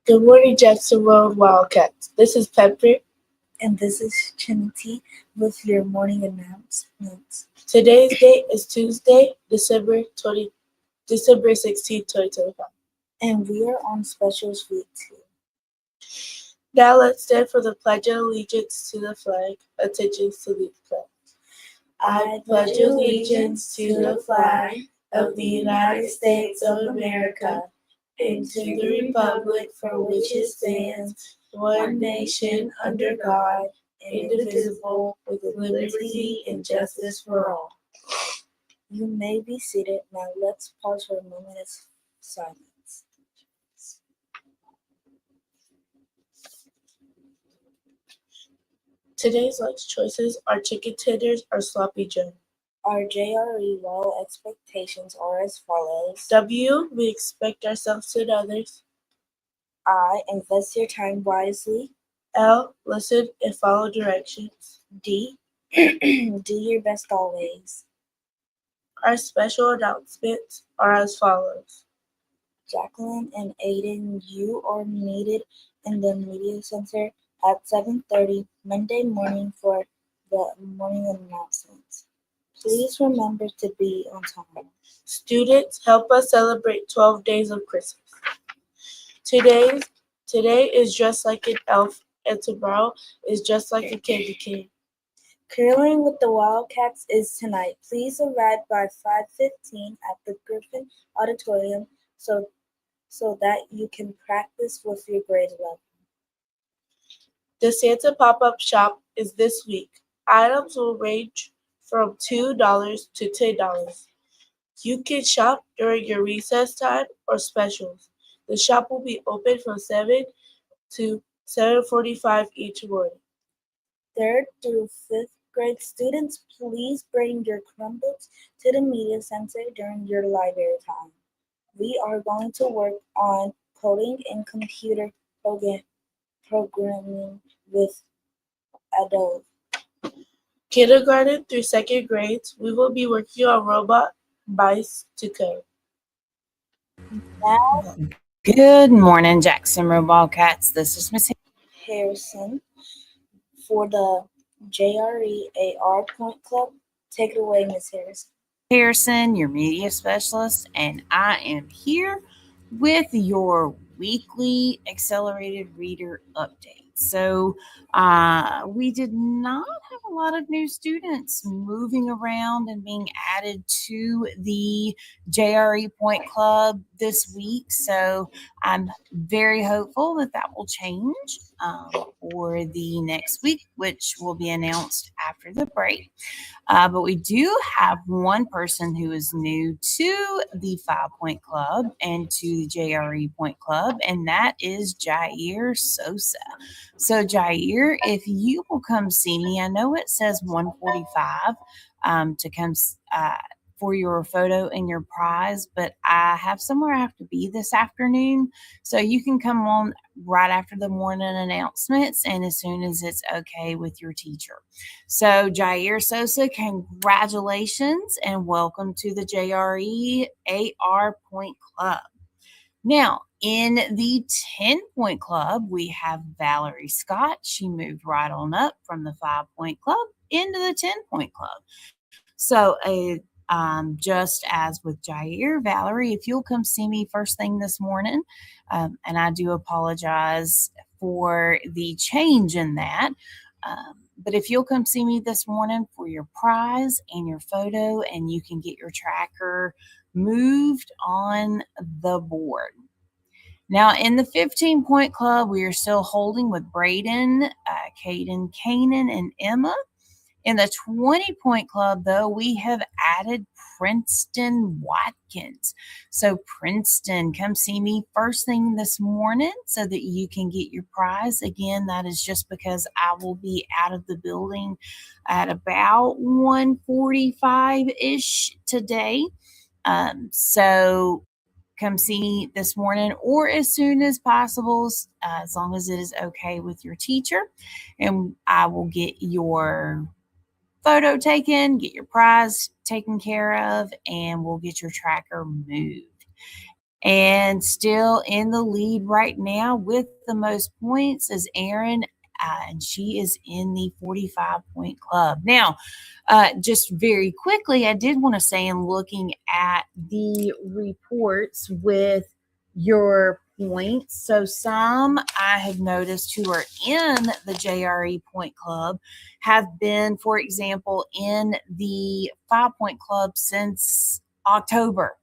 Good morning, Jacksonville Wildcats. This is Pepper. And this is Trinity with your morning announcements. Today's date is Tuesday, December 16th, 2025. And we are on Specials Week 2. Now let's stand for the Pledge of Allegiance to the flag. Attention, salute flag. I pledge allegiance to the flag of the United States of America and to the republic for which it stands, one nation under God, indivisible, with liberty and justice for all. You may be seated. Now let's pause for a moment of silence. Today's lunch choices are chicken tenders or sloppy joe. Our JRE well expectations are as follows. W, we expect ourselves and others. I, invest your time wisely. L, listen and follow directions. D, do your best always. Our special announcements are as follows. Jacqueline and Aiden, you are needed in the media center at 7:30 Monday morning for the morning announcements. Please remember to be on time. Students, help us celebrate 12 days of Christmas. Today is just like an elf, and tomorrow is just like a candy cane. Curling with the Wildcats is tonight. Please arrive by 5:15 at the Griffin Auditorium so that you can practice with your grade 11. The Santa pop-up shop is this week. Items will range from $2 to $10. You can shop during your recess time or specials. The shop will be open from 7 to 7:45 each morning. 3rd through 5th grade students, please bring your Chromebooks to the media center during your library time. We are going to work on coding and computer programming with Adobe. Kindergarten through 2nd grades, we will be working on robot mice to code. Now, Good morning, Jacksonville Wildcats. This is Miss Harrison for the JREAR Point Club. Take it away, Miss Harrison. Harrison, your media specialist, and I am here with your weekly accelerated reader update. So we did not have a lot of new students moving around and being added to the JRE Point Club this week. So I'm very hopeful that that will change for the next week, which will be announced after the break. But we do have one person who is new to the 5 Point Club and to the JRE Point Club, and that is Jair Sosa. So, Jair, if you will come see me, I know it says 1:45 to come for your photo and your prize, but I have somewhere I have to be this afternoon. So you can come on right after the morning announcements and as soon as it's okay with your teacher. So Jair Sosa, congratulations and welcome to the JRE AR Point Club. Now, in the 10 Point Club, we have Valerie Scott. She moved right on up from the 5 Point Club into the 10 Point Club. So, just as with Jair, Valerie, if you'll come see me first thing this morning, and I do apologize for the change in that, but if you'll come see me this morning for your prize and your photo, and you can get your tracker moved on the board. Now, in the 15 Point Club, we are still holding with Braden, Caden, Kanan, and Emma. In the 20 Point Club, though, we have added Princeton Watkins. So, Princeton, come see me first thing this morning so that you can get your prize. Again, that is just because I will be out of the building at about 1:45-ish today. So, come see me this morning or as soon as possible, as long as it is okay with your teacher. And I will get your photo taken, get your prize taken care of, and we'll get your tracker moved. And still in the lead right now with the most points is Erin, and she is in the 45-point club. Now, just very quickly, I did want to say, in looking at the reports with your points, so some I have noticed who are in the JRE Point Club have been, for example, in the 5-point club since October.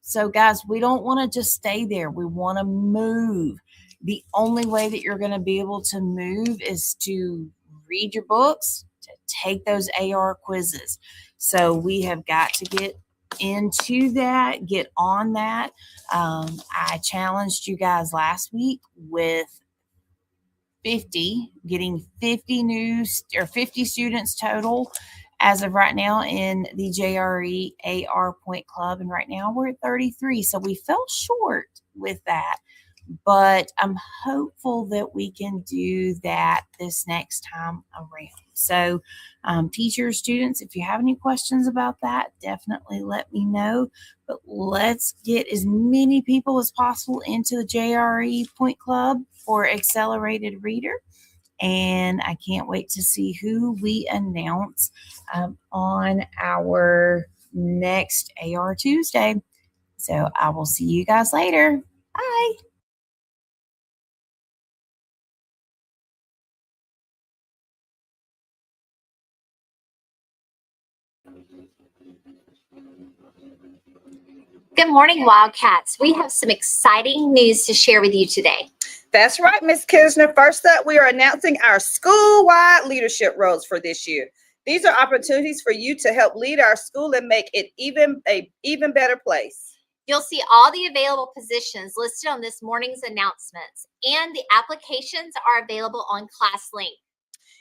So, guys, we don't want to just stay there. We want to move. The only way that you're going to be able to move is to read your books, to take those AR quizzes. So, we have got to get into that, get on that. I challenged you guys last week with 50, getting 50 new or 50 students total as of right now in the JRE AR Point Club. And right now we're at 33. So we fell short with that. But I'm hopeful that we can do that this next time around. So, teachers, students, if you have any questions about that, definitely let me know. But let's get as many people as possible into the JRE Point Club for Accelerated Reader. And I can't wait to see who we announce on our next AR Tuesday. So I will see you guys later. Bye. Good morning, Wildcats. We have some exciting news to share with you today. That's right, Ms. Kisner. First up, we are announcing our school-wide leadership roles for this year. These are opportunities for you to help lead our school and make it an even better place. You'll see all the available positions listed on this morning's announcements, and the applications are available on ClassLink.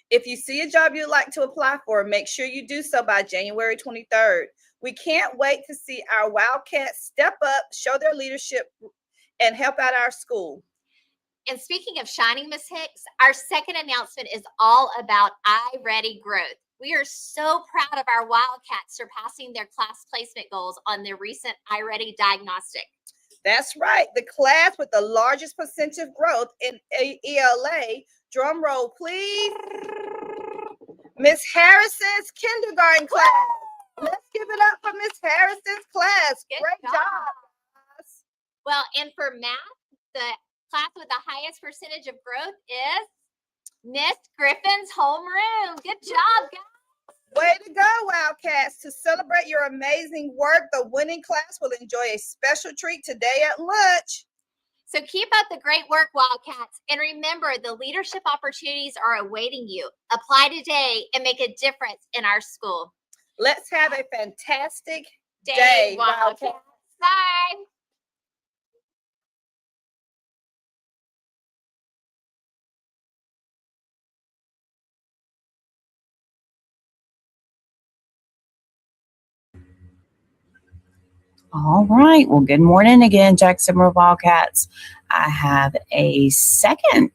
If you see a job you'd like to apply for, make sure you do so by January 23rd. We can't wait to see our Wildcats step up, show their leadership, and help out our school. And speaking of shining, Ms. Hicks, our second announcement is all about iReady growth. We are so proud of our Wildcats surpassing their class placement goals on their recent iReady diagnostic. That's right. The class with the largest percentage of growth in ELA, drum roll please, Miss Harrison's kindergarten class. Let's give it up for Miss Harrison's class. Great job. Well, and for math, the class with the highest percentage of growth is Miss Griffin's homeroom. Good job, guys. Way to go, Wildcats. To celebrate your amazing work, the winning class will enjoy a special treat today at lunch. So keep up the great work, Wildcats. And remember, the leadership opportunities are awaiting you. Apply today and make a difference in our school. Let's have a fantastic day, Wildcats. Bye. All right. Well, good morning again, Jacksonville Wildcats. I have a second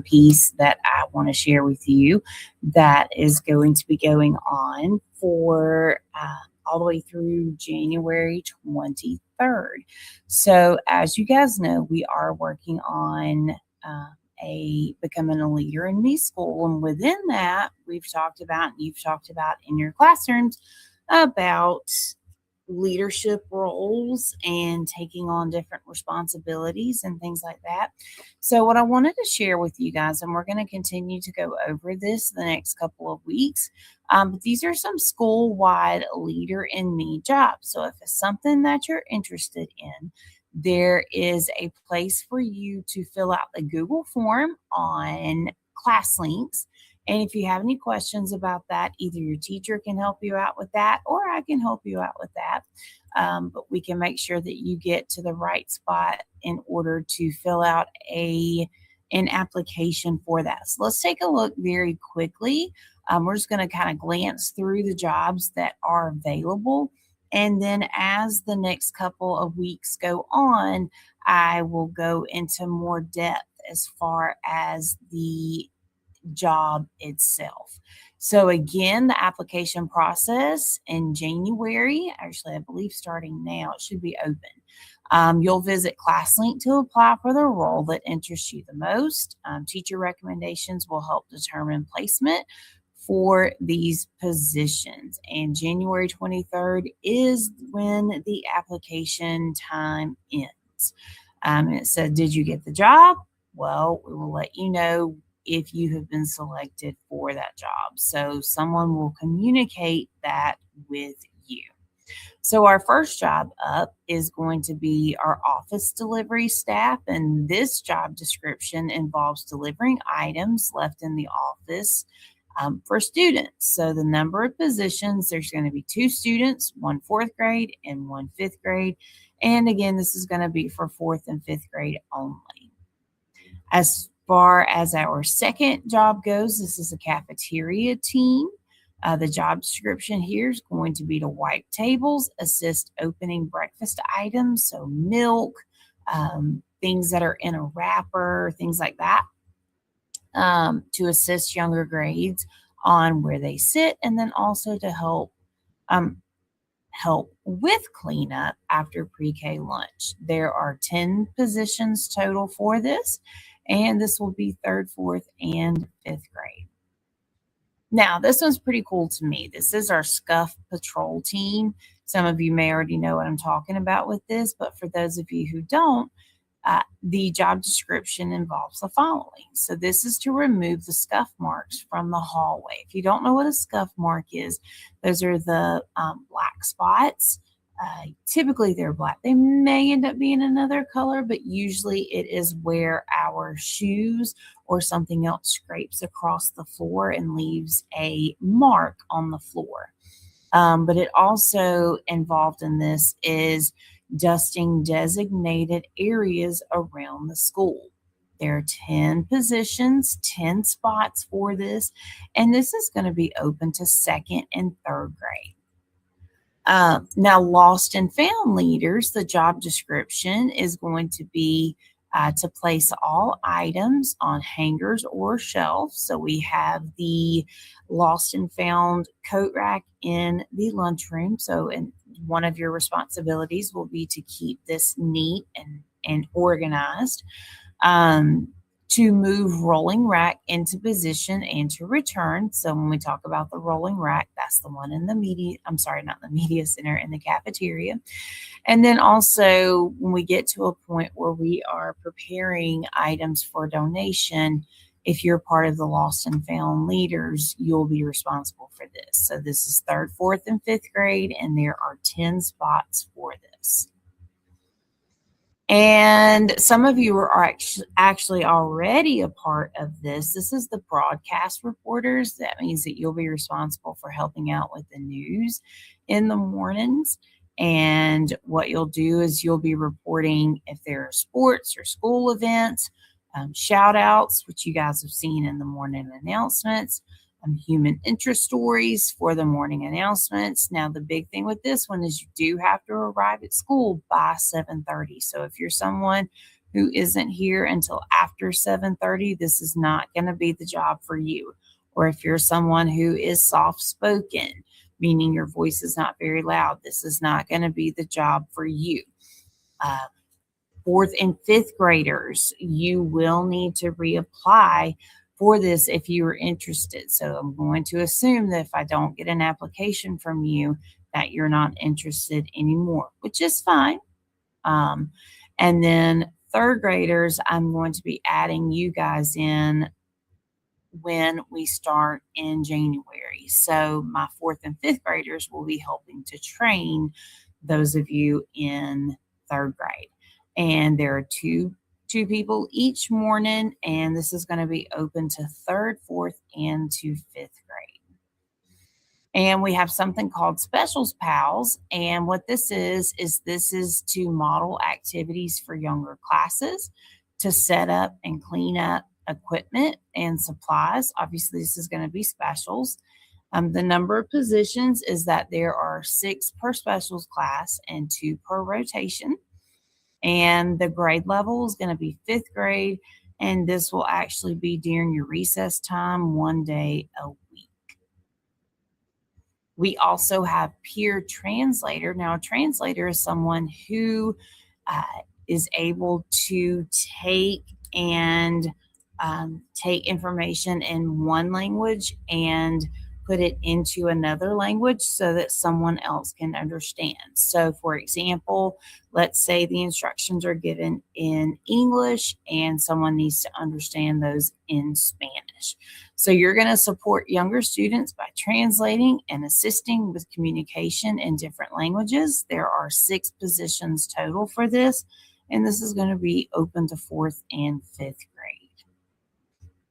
piece that I want to share with you that is going to be going on for all the way through January 23rd. So, as you guys know, we are working on becoming a leader in me school, and within that, we've talked about, and you've talked about in your classrooms about leadership roles and taking on different responsibilities and things like that. So what I wanted to share with you guys, and we're going to continue to go over this the next couple of weeks, but these are some school-wide leader in me jobs. So if it's something that you're interested in, there is a place for you to fill out the Google form on ClassLinks. And if you have any questions about that, either your teacher can help you out with that, or I can help you out with that. But we can make sure that you get to the right spot in order to fill out an application for that. So let's take a look very quickly. We're just going to kind of glance through the jobs that are available. And then as the next couple of weeks go on, I will go into more depth as far as the job itself. So again, the application process in January, actually, I believe starting now, it should be open. You'll visit ClassLink to apply for the role that interests you the most. Teacher recommendations will help determine placement for these positions. And January 23rd is when the application time ends. It said, did you get the job? Well, we will let you know if you have been selected for that job. So someone will communicate that with you. So our first job up is going to be our office delivery staff. And this job description involves delivering items left in the office for students. So the number of positions, there's going to be 2 students, 1 4th grade and 1 5th grade. And again, this is going to be for 4th and 5th grade only. As far as our second job goes, this is a cafeteria team. The job description here is going to be to wipe tables, assist opening breakfast items, so milk, things that are in a wrapper, things like that, to assist younger grades on where they sit, and then also to help with cleanup after pre-K lunch. There are 10 positions total for this, and this will be 3rd, 4th, and 5th grade. Now, this one's pretty cool to me. This is our Scuff Patrol team. Some of you may already know what I'm talking about with this, but for those of you who don't, the job description involves the following. So this is to remove the scuff marks from the hallway. If you don't know what a scuff mark is, those are the black spots. Typically they're black. They may end up being another color, but usually it is where our shoes or something else scrapes across the floor and leaves a mark on the floor. But it also involved in this is dusting designated areas around the school. There are 10 positions, 10 spots for this, and this is going to be open to 2nd and 3rd grade. Now, lost and found leaders, the job description is going to be to place all items on hangers or shelves. So we have the lost and found coat rack in the lunchroom. So one of your responsibilities will be to keep this neat and organized. To move rolling rack into position and to return. So when we talk about the rolling rack, that's the one in the media center, in the cafeteria. And then also when we get to a point where we are preparing items for donation, if you're part of the lost and found leaders, you'll be responsible for this. So this is 3rd, 4th, and 5th grade, and there are 10 spots for this. And some of you are actually already a part of this. This is the broadcast reporters. That means that you'll be responsible for helping out with the news in the mornings. And what you'll do is you'll be reporting if there are sports or school events, shout outs, which you guys have seen in the morning announcements, human interest stories for the morning announcements. Now, the big thing with this one is you do have to arrive at school by 7:30. So if you're someone who isn't here until after 7:30, this is not going to be the job for you. Or if you're someone who is soft-spoken, meaning your voice is not very loud, this is not going to be the job for you. 4th and 5th graders, you will need to reapply for this if you are interested. So I'm going to assume that if I don't get an application from you, that you're not interested anymore, which is fine. And then 3rd graders, I'm going to be adding you guys in when we start in January. So my 4th and 5th graders will be helping to train those of you in 3rd grade. And there are two people each morning, and this is going to be open to 3rd, 4th, and to 5th grade. And we have something called Specials Pals. And what this is to model activities for younger classes, to set up and clean up equipment and supplies. Obviously, this is going to be specials. The number of positions is that there are 6 per specials class and 2 per rotation. And the grade level is going to be 5th grade. And this will actually be during your recess time, 1 day a week. We also have peer translator. Now, a translator is someone who is able to take information in one language and put it into another language so that someone else can understand. So, for example, let's say the instructions are given in English and someone needs to understand those in Spanish. So, you're going to support younger students by translating and assisting with communication in different languages. There are 6 positions total for this, and this is going to be open to 4th and 5th grade.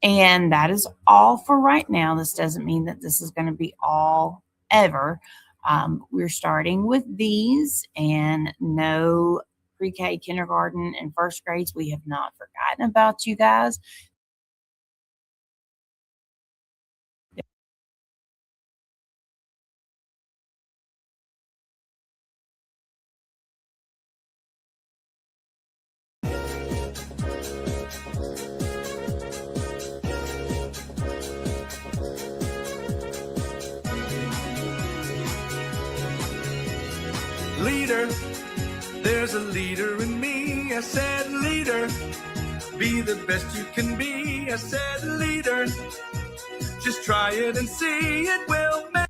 And that is all for right now. This doesn't mean that this is going to be all ever. We're starting with these, and no pre-K, kindergarten, and first grades. We have not forgotten about you guys. Leader, there's a leader in me. I said, leader, be the best you can be. I said, leader, just try it and see, it will make